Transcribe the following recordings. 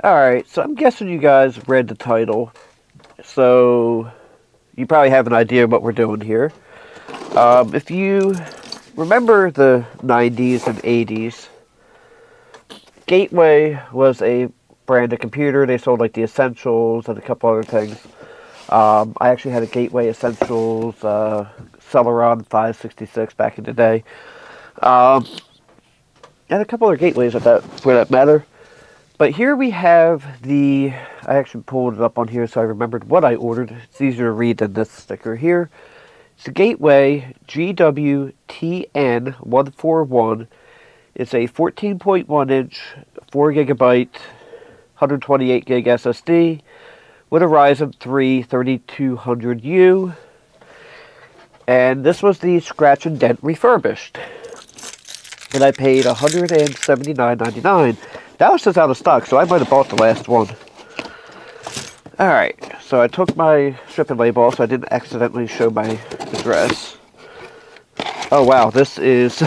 Alright, so I'm guessing you guys read the title, so you probably have an idea what we're doing here. If you remember the 90s and 80s, Gateway was a brand of computer. They sold like the Essentials and a couple other things. I actually had a Gateway Essentials Celeron 566 back in the day. Um, and a couple other gateways at that, for that matter. But here we have I actually pulled it up on here so I remembered what I ordered. It's easier to read than this sticker here. It's the Gateway GWTN141. It's a 14.1 inch, 4 gigabyte, 128 gig SSD with a Ryzen 3 3200U. And this was the Scratch and Dent refurbished. And I paid $179.99. That was just out of stock, so I might have bought the last one. Alright, so I took my shipping label off so I didn't accidentally show my address. Oh wow, this is...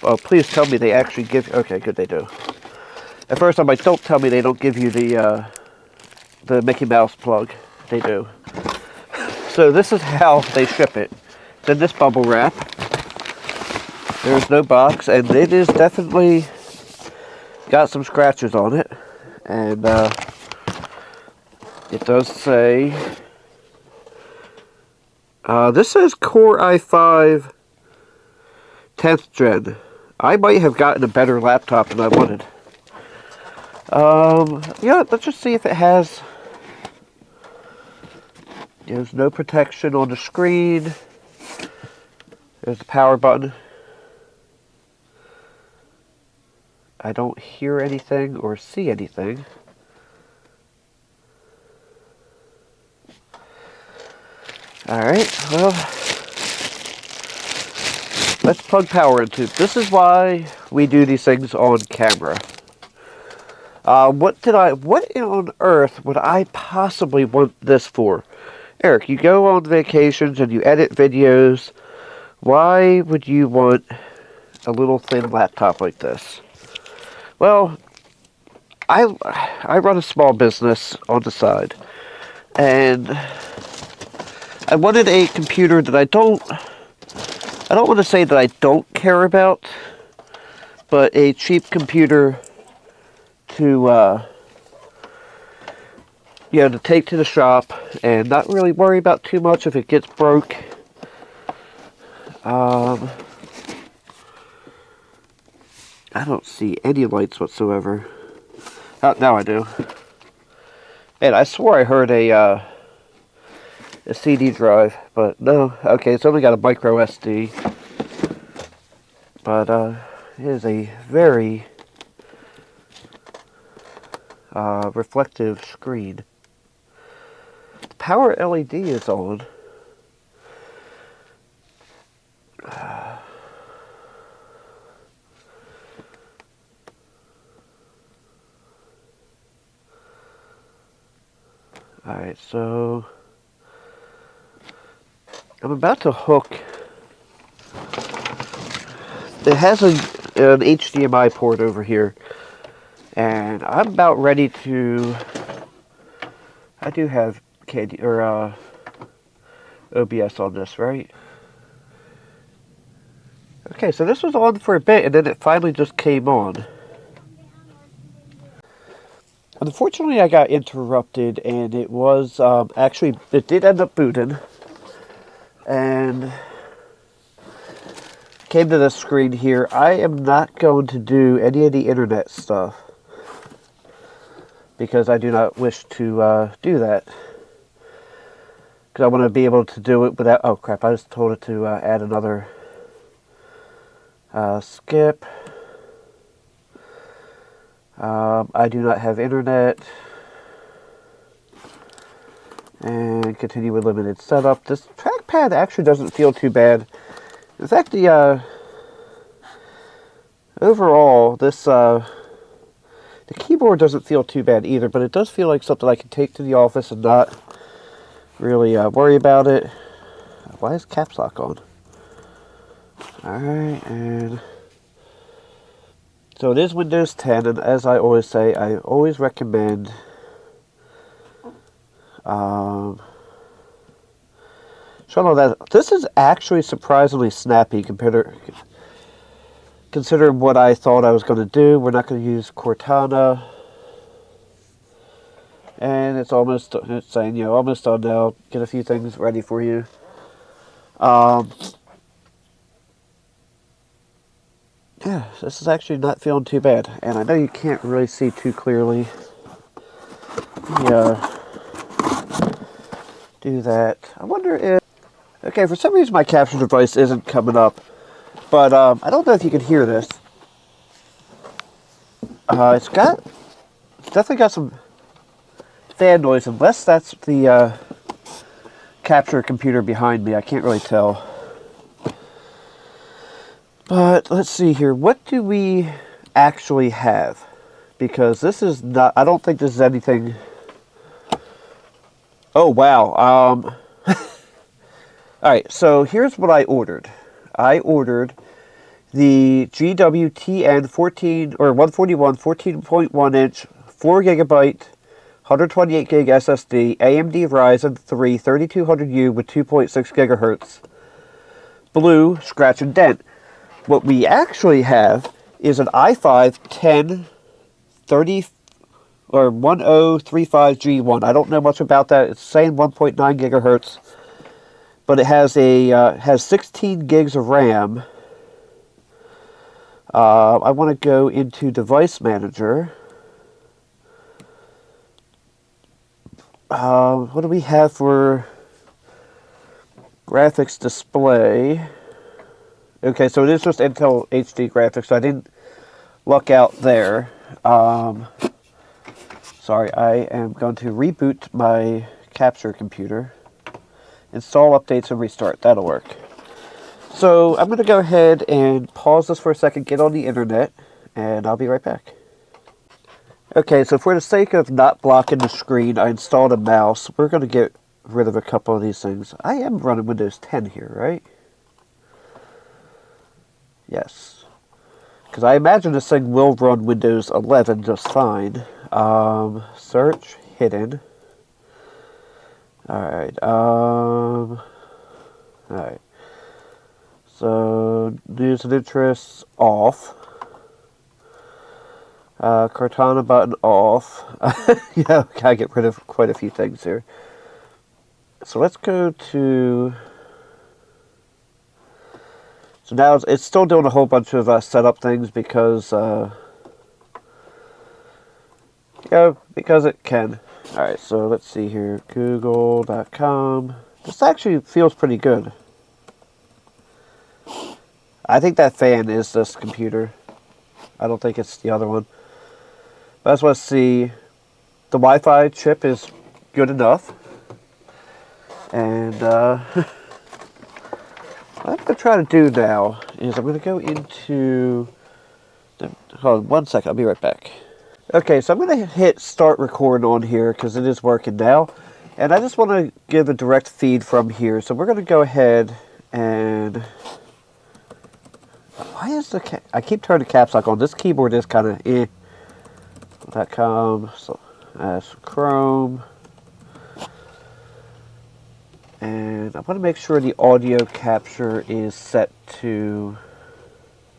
Oh, please tell me they actually give... Okay, good, they do. At first I'm like, don't tell me they don't give you the Mickey Mouse plug. They do. So this is how they ship it. It's in this bubble wrap. There's no box, and it is definitely got some scratches on it. And it does say, this says Core i5 10th Gen. I might have gotten a better laptop than I wanted. Yeah, let's just see if it has. There's no protection on the screen. There's the power button. I don't hear anything or see anything. Alright, well, let's plug power into it. This is why we do these things on camera. What on earth would I possibly want this for? Eric, you go on vacations and you edit videos. Why would you want a little thin laptop like this? Well, I run a small business on the side, and I wanted a computer that I don't want to say that I don't care about, but a cheap computer to to take to the shop and not really worry about too much if it gets broke. I don't see any lights whatsoever. Oh, now I do. And I swore I heard a CD drive, but no. Okay, it's only got a micro SD. But it is a very reflective screen. The power LED is on. Alright, so I'm about to hook. It has an HDMI port over here, and I'm about ready to. I do have OBS on this, right? Okay, so this was on for a bit, and then it finally just came on. Unfortunately, I got interrupted, and it was, actually, it did end up booting, and came to this screen here. I am not going to do any of the internet stuff, because I do not wish to do that, because I want to be able to do it without, oh crap, I just told it to add another skip. I do not have internet. And continue with limited setup. This trackpad actually doesn't feel too bad. In fact, the overall, the keyboard doesn't feel too bad either, but it does feel like something I can take to the office and not really worry about it. Why is caps lock on? Alright, and So it is Windows 10, and as I always say, I always recommend showing all that. This is actually surprisingly snappy considering what I thought I was going to do. We're not going to use Cortana. And it's saying, almost done now. Get a few things ready for you. Yeah, this is actually not feeling too bad. And I know you can't really see too clearly. Yeah. Do that. I wonder if... Okay, for some reason my capture device isn't coming up. But I don't know if you can hear this. It's definitely got some fan noise, unless that's the capture computer behind me. I can't really tell. But let's see here. What do we actually have? Because this is not... I don't think this is anything... Oh, wow. Alright, so here's what I ordered. I ordered the GWTN 141 14.1 inch 4 gigabyte 128 gig SSD AMD Ryzen 3 3200U with 2.6 gigahertz blue scratch and dent. What we actually have is an i5 1030 or 1035G1. I don't know much about that. It's saying 1.9 gigahertz, but it has has 16 gigs of RAM. I want to go into Device Manager. What do we have for graphics display? Okay, so it is just Intel HD graphics, so I didn't luck out there. Sorry, I am going to reboot my capture computer, install updates, and restart. That'll work. So I'm going to go ahead and pause this for a second, get on the internet, and I'll be right back. Okay, so for the sake of not blocking the screen, I installed a mouse. We're going to get rid of a couple of these things. I am running Windows 10 here, right? Yes. Because I imagine this thing will run Windows 11 just fine. Search, hidden. Alright, alright. So, news and interests, off. Cortana button, off. Yeah, gotta get rid of quite a few things here. So let's go to... So now it's still doing a whole bunch of setup things because... because it can. Alright, so let's see here. Google.com. This actually feels pretty good. I think that fan is this computer. I don't think it's the other one. But I just want to see. The Wi-Fi chip is good enough. And what I'm going to try to do now is I'm going to go into... Hold on 1 second, I'll be right back. Okay, so I'm going to hit start recording on here because it is working now. And I just want to give a direct feed from here. So we're going to go ahead and... Why is I keep turning caps lock on. This keyboard is kind of eh. .com, so Chrome. And I want to make sure the audio capture is set to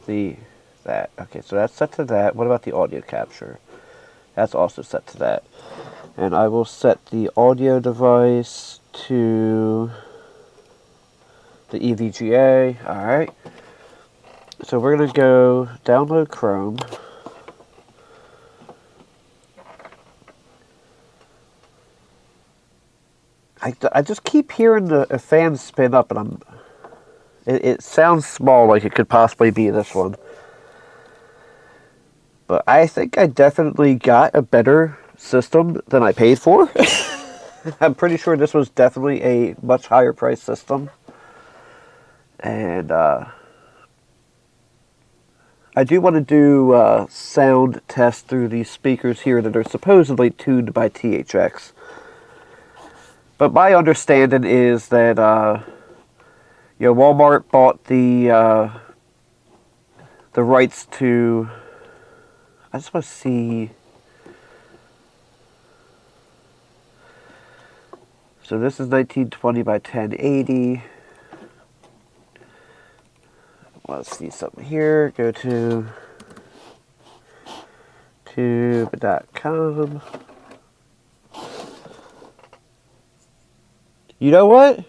that. Okay, so that's set to that. What about the audio capture? That's also set to that. And I will set the audio device to the EVGA. Alright. So we're going to go download Chrome. I just keep hearing the fan spin up, and it sounds small, like it could possibly be this one. But I think I definitely got a better system than I paid for. I'm pretty sure this was definitely a much higher price system. And I do want to do sound tests through these speakers here that are supposedly tuned by THX. But my understanding is that Walmart bought the rights to I just want to see. So this is 1920 by 1080. Let's see something here. Go to tube.com. You know what?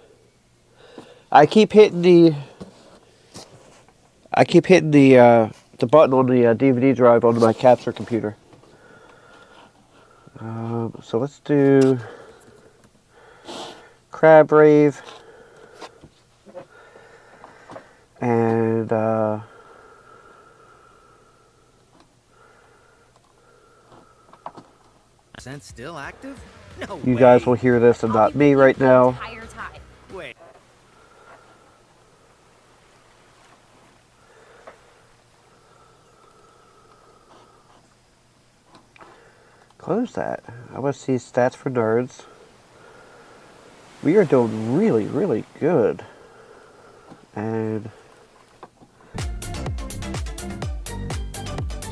I keep hitting the button on the DVD drive on my capture computer. So let's do Crab Rave and still active? No you way. guys will hear this and not me right now. Wait. Close that. I want to see stats for nerds. We are doing really, really good. And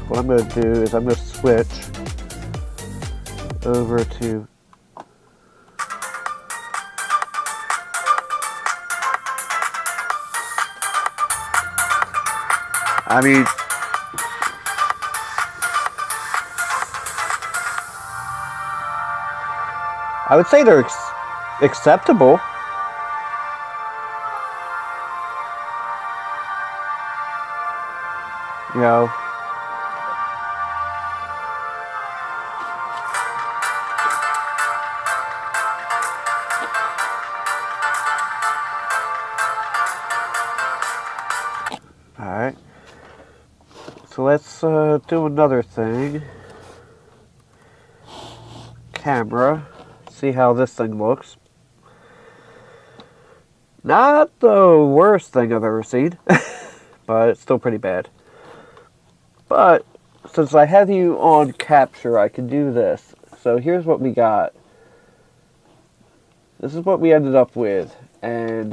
what I'm going to do is I'm going to switch over to I mean, I would say they're acceptable. You know. Alright. So let's do another thing. Camera. See how this thing looks. Not the worst thing I've ever seen. But it's still pretty bad. But since I have you on capture, I can do this. So here's what we got. This is what we ended up with. And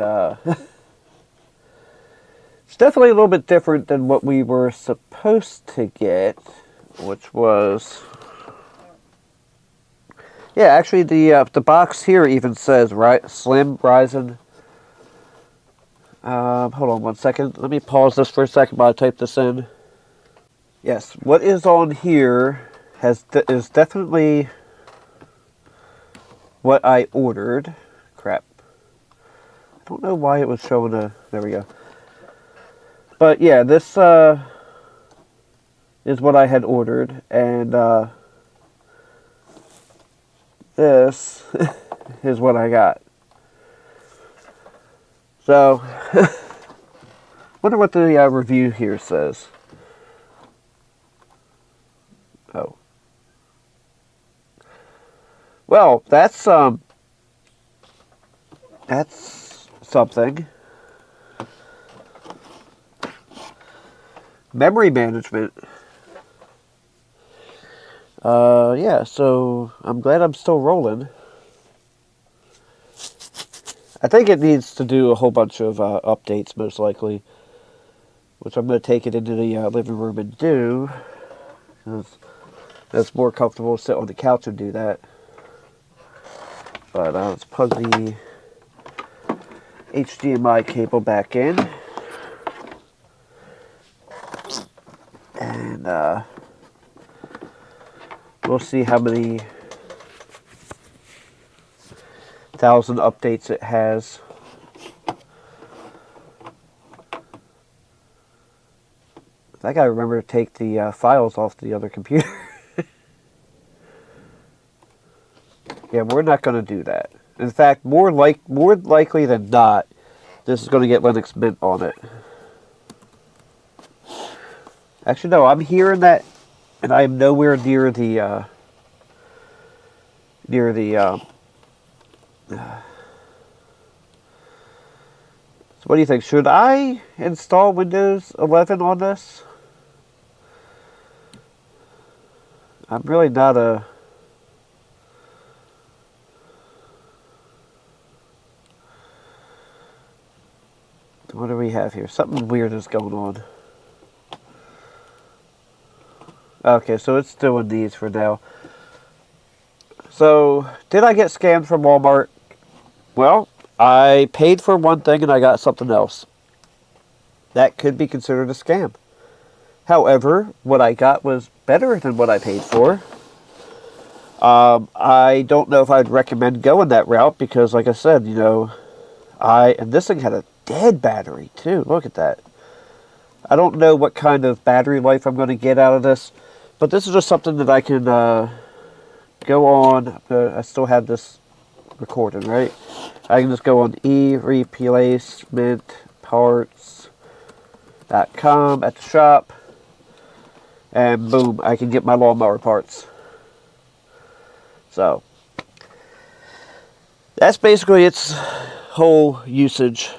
it's definitely a little bit different than what we were supposed to get, which was, yeah, actually the box here even says Slim Ryzen. Hold on one second. Let me pause this for a second while I type this in. Yes, what is on here is definitely what I ordered. Crap. I don't know why it was showing a. There we go. But yeah, this is what I had ordered, and this is what I got. So, wonder what the review here says. Oh. Well, that's something. Memory management. Yeah, so I'm glad I'm still rolling. I think it needs to do a whole bunch of updates, most likely. Which I'm going to take it into the living room and do. Because it's more comfortable to sit on the couch and do that. But let's plug the HDMI cable back in. And we'll see how many thousand updates it has. I gotta remember to take the files off the other computer. Yeah, we're not gonna do that. In fact, more likely than not, this is gonna get Linux Mint on it. Actually, no, I'm hearing that, and I am nowhere near the So what do you think? Should I install Windows 11 on this? I'm really not a... What do we have here? Something weird is going on. Okay, so it's doing these for now. So, did I get scammed from Walmart? Well, I paid for one thing and I got something else. That could be considered a scam. However, what I got was better than what I paid for. I don't know if I'd recommend going that route because, like I said, you know, and this thing had a dead battery too. Look at that. I don't know what kind of battery life I'm going to get out of this, but this is just something that I can go on. I still have this recording, right? I can just go on ereplacementparts.com at the shop, and boom, I can get my lawnmower parts. So, that's basically its whole usage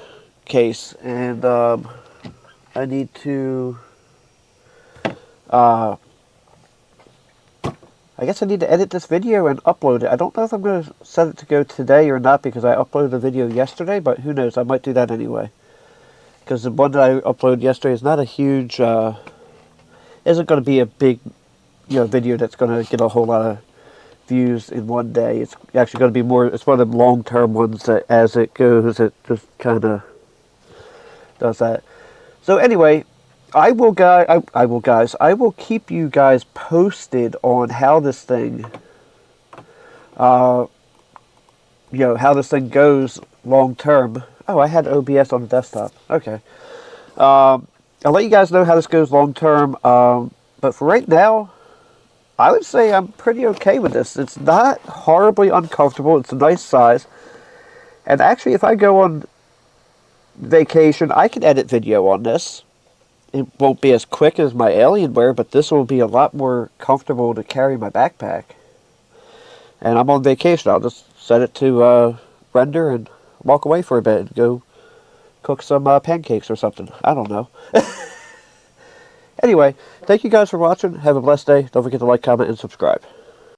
case, and I need to, I guess I need to edit this video and upload it. I don't know if I'm going to set it to go today or not because I uploaded a video yesterday, but who knows, I might do that anyway. Because the one that I uploaded yesterday is not a huge, isn't going to be a big, video that's going to get a whole lot of views in one day. It's actually going to be more, it's one of the long-term ones that as it goes, it just kind of does that. So anyway, I will keep you guys posted on how this thing, how this thing goes long term. Oh, I had OBS on the desktop. Okay. I'll let you guys know how this goes long term. But for right now, I would say I'm pretty okay with this. It's not horribly uncomfortable. It's a nice size. And actually, if I go on vacation, I can edit video on this. It won't be as quick as my Alienware, but this will be a lot more comfortable to carry my backpack. And I'm on vacation. I'll just set it to render and walk away for a bit and go cook some pancakes or something. I don't know. Anyway, thank you guys for watching. Have a blessed day. Don't forget to like, comment, and subscribe.